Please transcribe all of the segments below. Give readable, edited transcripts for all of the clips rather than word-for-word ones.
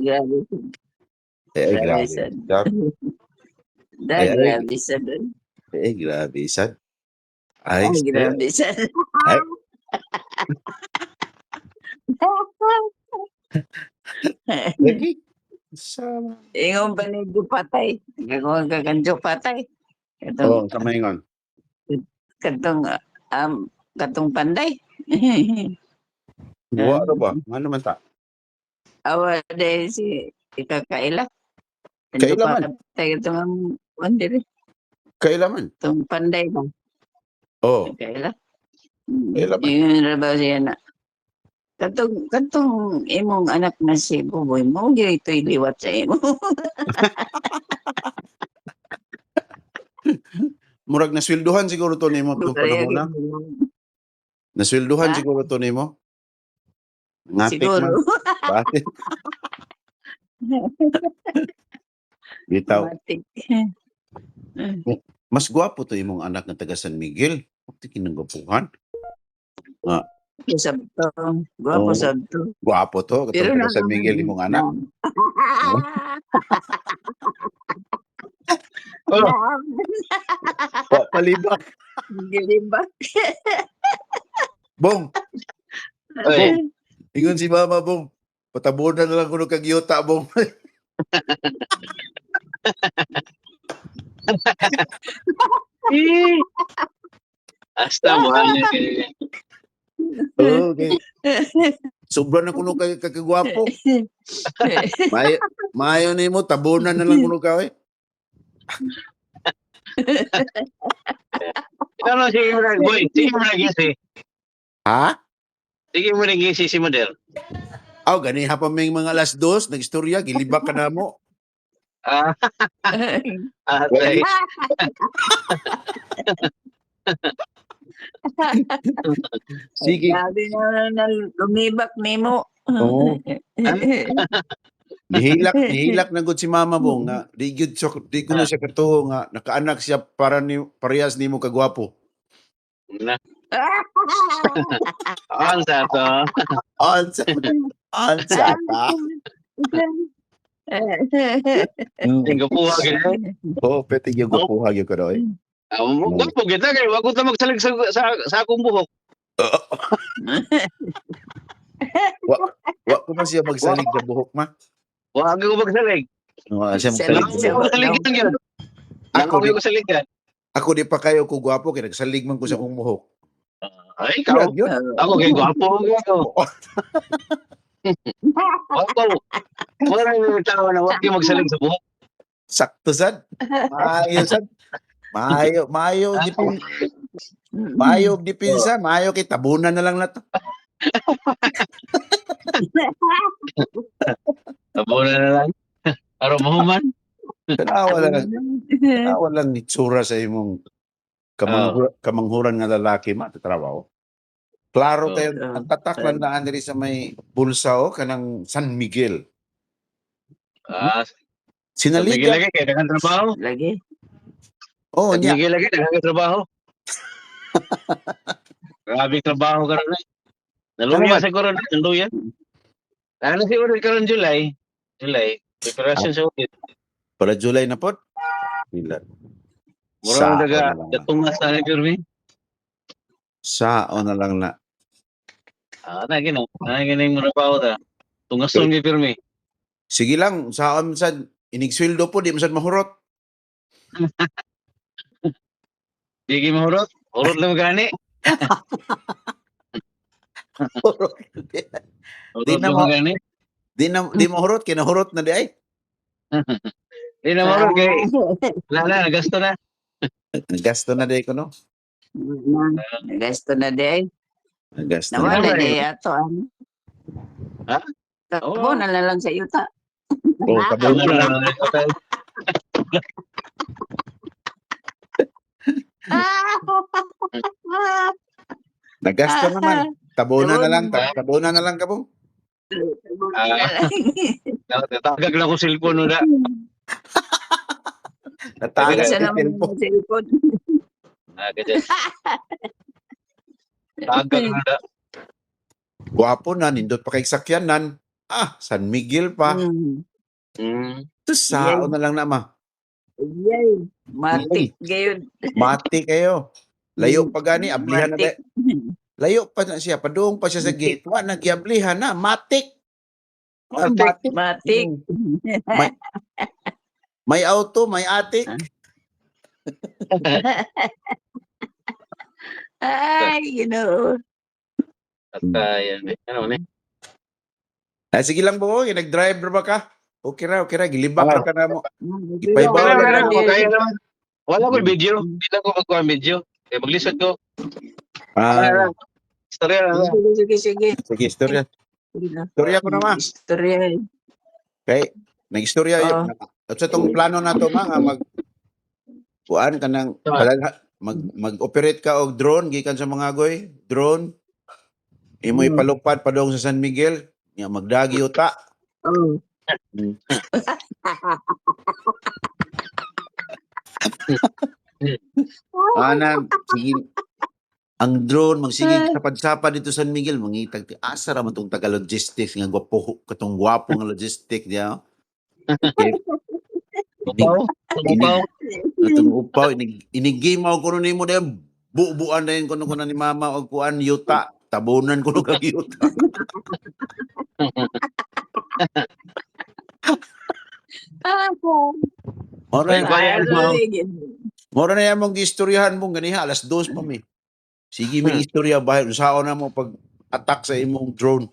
Grabe. Eh, Grabe grabe. sad. Ay, Grabe sad. grabe sad. Ay, Ay, grabe sad. Ay. Lagi. Sama. Ingon pa ni patay. Gagawin ka kanjo patay. Oo, kamaingon. Katong panday. Buwa ano ba? Ano man ta? Awa dahil si ikakaila. Kaila man. Patay itong wandiri. Kaila man. Itong panday ba? Oo. Kaila. Kaila man. Yung rabaw siya na. Katong imong anak na si Buboy mo, ito'y liwat sa imo. Murag naswelduhan siguro to nimo to panahon na. Naswelduhan siguro to nimo. Ngapik man. Siguro. Bakit? Bitaw. Mas gwapo to imong anak na taga San Miguel. Pati kinanggapuhan. Sabto. Gwapo sabto. Gwapo to. Katong taga San Miguel imong anak. Palibak. Gilibak. Bong. Bong. Ingon si mama, Bong. Patabunan na lang kuno kag yuta, Bong. Hasta mo Okay. Sobra na kuno kay kagwapo. Mayo nimo tabunan na lang kuno ka eh. Ano sige mo na, boy? Sige mo na gisi. Ha? Sige mo na gisi si model. Aw, gani ha pa may mga alas 2, nagistorya, gilibak ka na mo. Say. Sige. Sabi na lumibak nimo. Oo. Nihilak na gud si mama, Bong, nga di ko na siya katuho nga nakaanak siya parehas nimo kagwapo. Na. Ansa to. Ansa ta. Tinggo puha gyud. Oh, pwede yung gupuha yung ko doy. Gwapo kita kay wa ko ta magsalig sa akong buhok. Wa ko pa siya magsalig na buhok ma. Wa ko magsalig. Siya magsalig. Ako ko salig yan. Ako di pa kayo ko gwapo kaya nagsalig man ko sa akong buhok. Ay, ikaw. Ako kay gwapo ko. Gwapo. Wala yung tao na wag yung magsalig sa buhok. Sakto sad. Maayo dipinsa, maayo kay tabunan na lang nato. Tabunan na lang. Aro mahuman. Tanawa lang ni tsura sa imong kamanghuran nga lalaki matatrabaho. Klaro kayo, ang tatak lang daan diri sa may bulsa kanang San Miguel. Sinaligan. Lagi kay daghang trabaho. Lagi. Oh, niya. Lagi daghang trabaho. Grabe trabaho karon na. Naluya siguro na, naluya. Ano siguro karon July. Preparation sa audit. Para July na pod. Ilan? Mura daga tungas na ni Sao na lang na. Naging mura pa ta. Tungason ni pirmi. Sige lang, saan sad inigsweldo po di man sad mahurot. Di mahurot. Urot lang gani. Di mahurot kay nahurot na di ay. Di na mahurot kay wala gasto na. Gasto na di ko no. Gasto na di. Gasto na na di ato ano. Ha? Tabo na lang sa yuta. Oh, tabo na lang. Nagasto naman. Tabunan na lang ka po. Natagag lang ko cellphone na. Natagag sa cellphone. Ganyan. Tagag na. Guwapo na, nindot pa kay sakyanan. San Miguel pa. Mm. Ito sao na lang naman. Yay. Matik gayon. Mati kayo. Layo pa gani, ablihan na Matik. Layo pa na siya, padung pa siya sa gate. Wa nagyablihan na, matik. Matik. May auto, may atik. Ay, Yan. Ano ni? Sige lang po, nag-drive na ba ka? Okay ra, gilibak Ah. ra ka na mo. Ipaibaw Ipaibaw Wala lang ko na. kaya naman. Wala ko video. Hindi lang ko magkuha ng video. Kaya maglisod ko. Istorya na lang. Sige. Sige, istorya. Istorya ko naman. Istorya. Okay, nag-istorya yun. At sa itong plano na ito, nga, kuan ka ng, mag-operate ka og drone, gikan sa mga goy, drone, imo ipalupad pa doon sa San Miguel, nga magdagi uta. Oh. Sige, ang drone magsigig sapad-sapad dito sa San Miguel, mangitag ti asa ra man tong taga logistics nga gwapo katong gwapo nga logistics diya. Upaw. Atong upaw inigame mo kuno nimo dayon bubuan dayon kuno ni mama og kuan yuta, tabunan kuno kag yuta. Mora na yan mong giistoryahan mong ganiha, alas 2 pa mi. Sige may istorya ba, usaon na mo pag attack sa imong drone.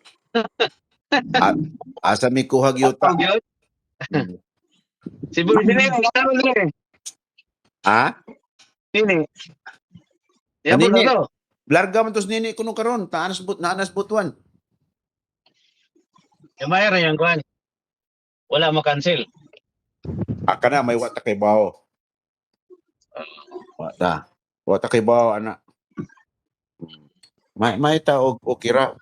Asa mi kuhag yuta. Si Boy, sini. Kasama nila eh. Ha? Sini. Yan Ano po yun? na to. Larga man tos nini kuno karon, naanas butuan. Kamaya ra yan, kuhan. Wala mo cancel. Kana may wata kay bao. Wata kay bao ana. May ta og okira.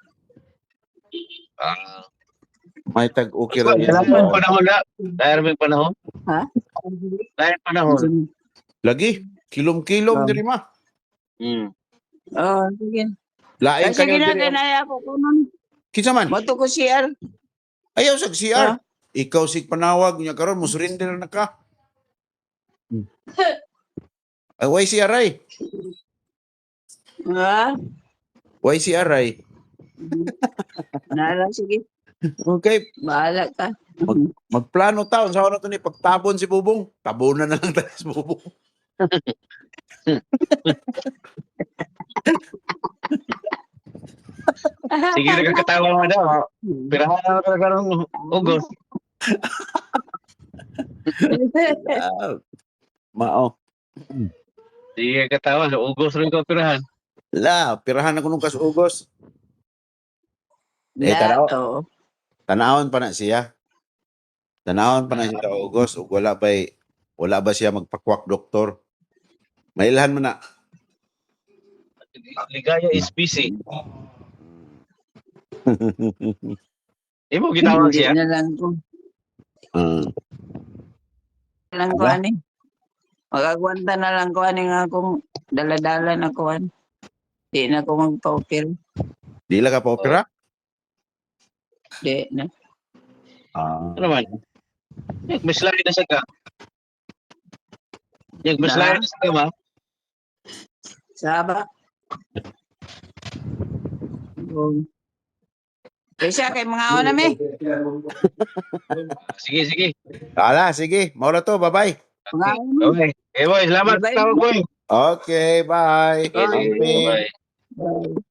May tag okira. Dahil panahon na. Dahil panahon. Ha? Dahil panahon. Lagi kilom-kilom diri ma. Sige. Lain Kasi kayo diri. ginaganaya ko kunon. Kinsa man? Mato ko CR. Ayaw sa CR. Ikaw sig panawag niya karon mo surrender na ka. Ay why CR ay? Ha? Why CR ay? Nala, sige. Okay, Bahala ka. magplano taon sa to ni pagtabon si Bubong. Tabonan na lang tayo si Bubong. Sige, nagkakatawa mo daw. Pirahan na talaga ng ugos. Mao. Sige, katawa. Ugos rin ko pirahan. Pirahan ako nung kasugos. Tanawon pa na siya. Tanawon pa na siya sa Ugos. Wala ba siya magpakwak doktor. Mailhan mo na. Ligaya is busy. Imo gitawag siya? Hindi na lang ko. Lang ko ani. Magagwanta na lang ko ani nga akong dala-dala na ko ani. Di na ko magpa-opera. Di lang ka pa opera? Di na. Ano man? Nagmaslay na sa ka. Nagmaslay na sa ka ma? Saba. Kaysa kay mga ako na mi. Sige. Sige. Maula to. Bye-bye. Okay. Boy, salamat. Tawag boy. Okay, bye. Sige, Amping. bye. Bye.